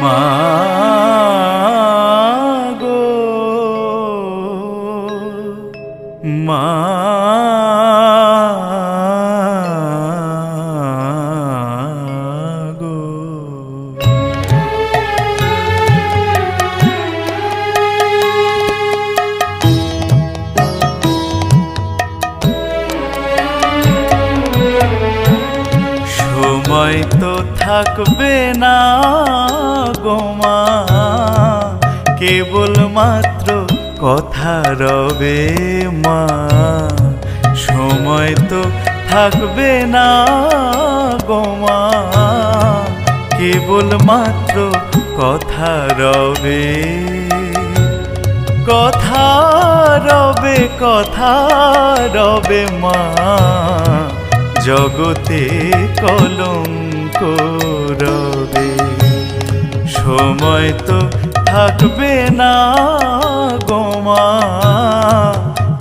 মা গো মা গো সময় তো থাকবে না গো মা, কেবল মাত্র কথা রবে মা। সময় তো থাকবে না গো মা, কেবল মাত্র কথা রবে। কথা রবে, কথা রবে মা, জগতে কলঙ্ক রবে। সময় তো থাকবে না গো মা,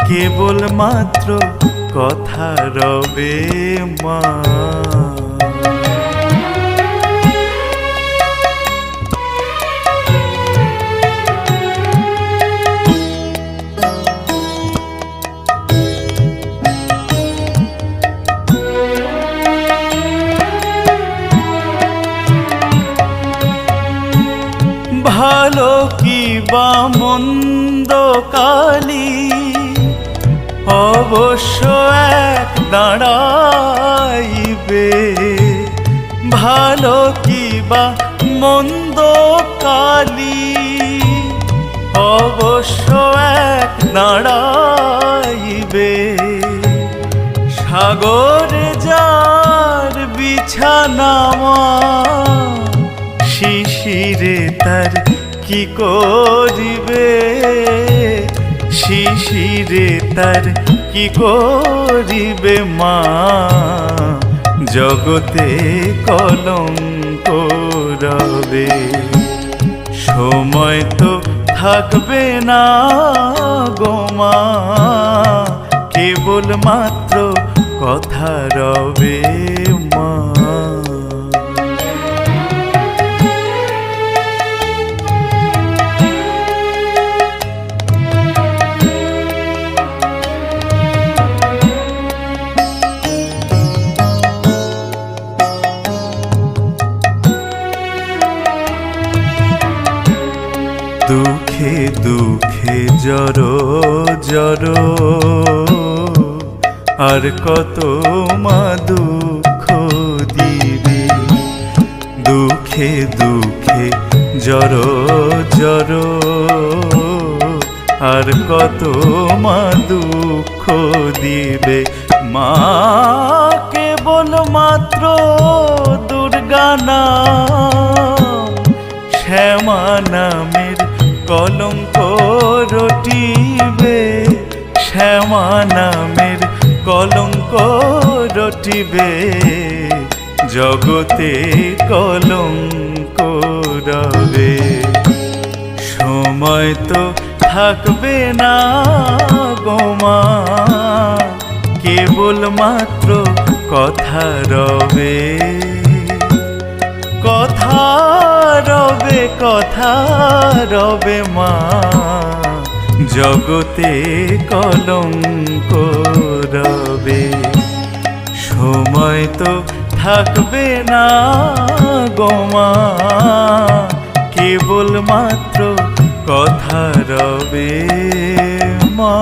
কেবল মাত্র কথা রবে মা। ভালো কি বা মন্দ কালি অবশ্য এক দাঁড়াইবে। ভালো কি বা মন্দ কালি অবশ্য এক দাঁড়াইবে। সাগরে যার বিছানা শিশিরে তার কি করিবে, শিশিরে তার কি করিবে মা, জগতে কলঙ্ক রবে। সময় তো থাকবে না গো মা, কেবল মাত্র কথা রবে মা। দুঃখে দুঃখে জড়ো জড়ো আর কত মা দুঃখ দিবে। দুঃখে দুঃখে জড়ো জড়ো আর কত মা দুঃখ দিবে। মা কেবল মাত্র দুর্গা নাম, শ্যামা নামের কলঙ্ক রটিবে। শ্যামা নামের কলঙ্ক রটিবে, জগতে কলঙ্ক রবে। সময় তো থাকবে না গো মা, কেবল মাত্র কথা রবে। কথা রবে, কথা রবে মা, জগতে কলঙ্ক রবে। সময় তো থাকবে না গো মা, কেবল মাত্র কথা রবে মা।